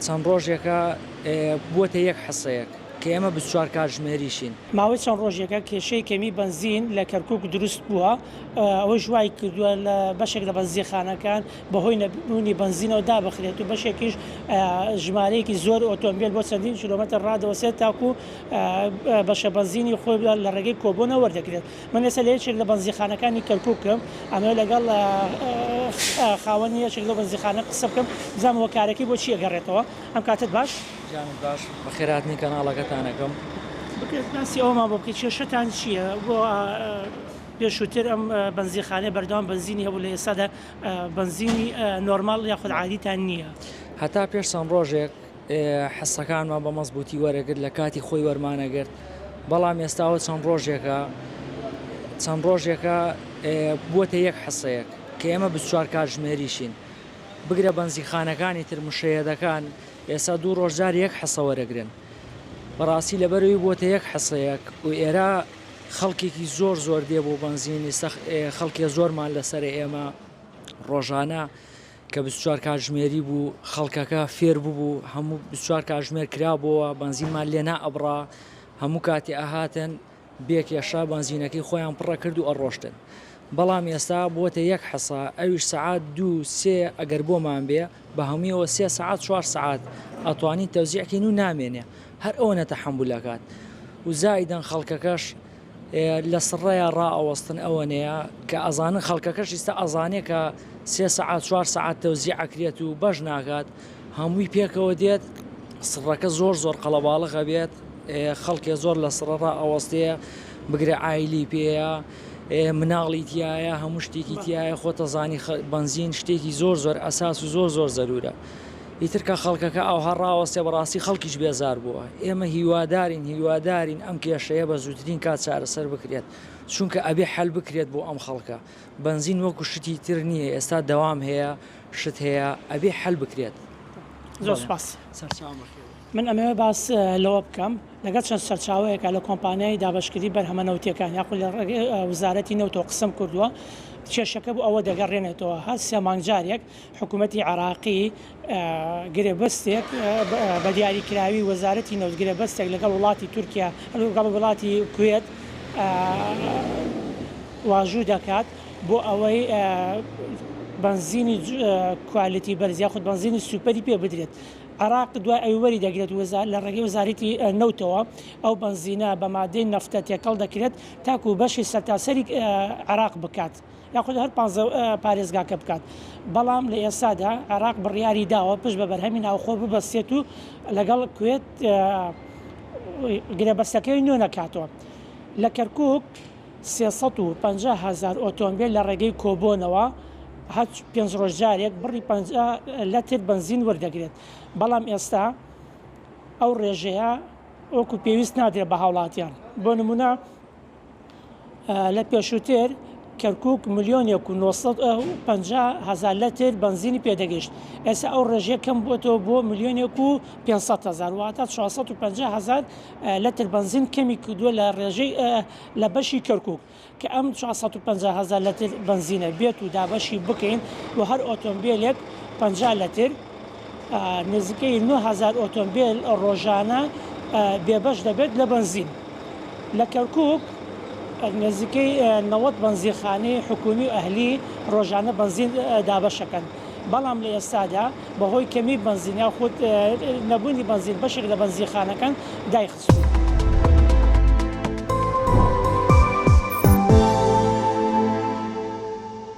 چەند ڕۆژێکە بووەتە یەک حەسەیەک کە ئێمە 24 کاتژمێریشین. ماوەی چەند ڕۆژێکە کێشەی کەمی بنزین لە کەرکووک دروست بووە، ئەوە ژوای کردووە لە بەشێک لە بەنزیخانەکان بەهۆی نەبوونی بنزینەوە دابخرێت و بەشێکیش ژمارەیەکی زۆر ئۆتۆمبیل بۆ چەندین کیلۆمەتر ڕادەوەسێت تاکو بەشە بەنزینی خۆی لە ڕێگەی کۆبوونەوە وەردەگرێت. من ئێستا لە یەکێک لە بەنزیخانەکانی کەرکووکم، ئەمە لەگەڵ خاوەنی یەکێک لە بەنزیخانە قسە بکەم بزانم هۆکارەکەی بۆ چی ئەگەڕێتەوە. ئەم کاتت باش؟ جانم باش، بەخێرهاتنی کەناڵەکەتانەکەم. باسی ئەومان بۆ بکەیت کێشەتان چییە بۆ پێشووتر ئەم بنزیخانە بەردەوام بنزینی هەبوو لە ئێستادا بنزینی نۆرماڵ یاخود عادیتان نییە؟ هەتا پێش چەند ڕۆژێک حەسەکانمان بە مەزبووتی وەرەگرت لە کاتی خۆی وەرمانەگرت، بەڵام ئێستاوە چەند ڕۆژێکە بووەتە یەک حەسەیەک کە ئێمە 24 کاتژمێریشین. بگرە بەنزیخانەکانی تر مشەیەدەکان ئێستا 2 ڕۆژدار یەک حەسە وەرەگرن. بەڕاستی لەبەرەوەی بووەتە یەک حەسەیەک و ئێرە خەڵکێکی زۆر دێ بۆ بنزینی خەڵکی زۆرمان لەسەر ئێمە ڕۆژانە کە 24 کاتژمێری بوو، خەڵکەکە فێر بوو هەموو 24 کاتژمێر کرابەوە، بنزینمان لێ نائەبڕا، هەموو کاتی ئاهاتن بێکێشە بنزینەکەی خۆیان پڕە کرد و ئەڕۆشتن. بەڵام ئێستا بووەتە یەک حەسە، ئەویش سەعات 2-3 ئەگەر بۆمان بێ بە هەموویەوە 3 سەعات 4 سەعات ئەتوانین تەوزیعکەین و نامێنێ، هەر ئەوە نەتەحەمبولەکات و زایدەن خەڵکەکەش لە سڕەیە ڕائەوەستن ئەوەنەیە کە ئەزانن خەڵکەکەش ئێستا ئەزانێ کە 3 سەعات 4 سەعات تەوزیع ئەکرێت و بەش ناکات، هەمووی پێکەوە دێت، سڕەکە زۆر قەڵەباڵغە بێت، خەڵکی زۆر لە سڕە ڕائەوەستەیە، بگرە ئایلی پێەیە، مناڵی تایە، هەموو شتێکی تایە، خۆتەزانی بنزین شتێکی زۆر ئەساس و زۆر زەرورە. ئیتر کە خەڵکەکە ئەوها ڕاوەستێ بەڕاستی خەڵکیش بێزار بووە. ئێمە هیوادارین ئەم کێشەیە بە زووترین کات چارەسەر بکرێت، چونکە ئەبێ حەل بکرێت بۆ ئەم خەڵکە. بنزین وەکو شتی تر نییە، ئێستا دەوام هەیە، شت هەیە، ئەبێ حەل بکرێت. زۆر سپاس. من ئەمەوێ باس لەوە بکەم لەگەڵ چەند سەرچاوەیەکە لە کۆمپانیای دابەشکردی بەرهەمە نەوتیەکان یاخود لە وزارەتی نەوتەوە قسەم کردووە، کێشەکە بوو ئەوە دەگەڕێنێتەوە هەر 3 مانگجارێک حکوومەتی عێراقی گرێبەستێک بە دیاریکراوی وەزارەتی نەوت گرێبەستێک لەگەڵ وڵاتی تورکیا لەگەڵ وڵاتی کوێت واژوو دەکات بۆ ئەوەی بنزینی کوالیتی بەرز یاخود بنزینی سوپەری پێ بدرێت. عراق دوای ئەوەری دەگرێت لە ڕێگەی وەزارەتی نەوتەوە ئەو بنزینە بە مادەی نەفتە تێکەڵ دەکرێت تاکو بەشی سەرتاسەری عراق بکات یاخود هەر پارێزگاکە بکات. بەڵام لە ئێستادا عراق بڕیاری داوە پشت بە بەرهەمی ناوخۆ ببەستێت و لەگەڵ کوێت گرێبەستەکەی نوێ نەکاتەوە. لە کەرکووک 350,000 ئۆتۆمبیل لە ڕێگەی کۆبوونەوە هەر 5 ڕۆژجارێک بڕی 50 لەتر بنزین وەردەگرێت. بەڵام ئێستا ئەو ڕێژەیە وەکو پێویست نادرێت بە هاوڵاتیان. بۆ نمونە لە پێشووتر کەرکووک 1,950,000 لەتر بنزینی پێدەگەشت، ئێستا ئەو ڕێژەیە کەم بۆتەوە بۆ 1,500,000 واتە 450,000 لەتر بنزین کەمی کردووە لە ڕێژەی لە بەشی کەرکووک کە ئەم 450,000 لەتر بنزینە بێت و دابەشی بکەین و هەر ئۆتۆمبیلێک 50 لەتر نزیکەی 9,000 ئۆتۆمبیل ڕۆژانە بێبەش دەبێت لە بنزین. لە کەرکووک نزیکەی 90 بنزینخانەی حکومی و ئەهلی ڕۆژانە بنزین دابەشەکەن. بەڵام لە ئێستادا بەهۆی کەمی بنزینیا خود نەبوونی بنزین بەشێک لە بنزینخانەکان دایخستووە.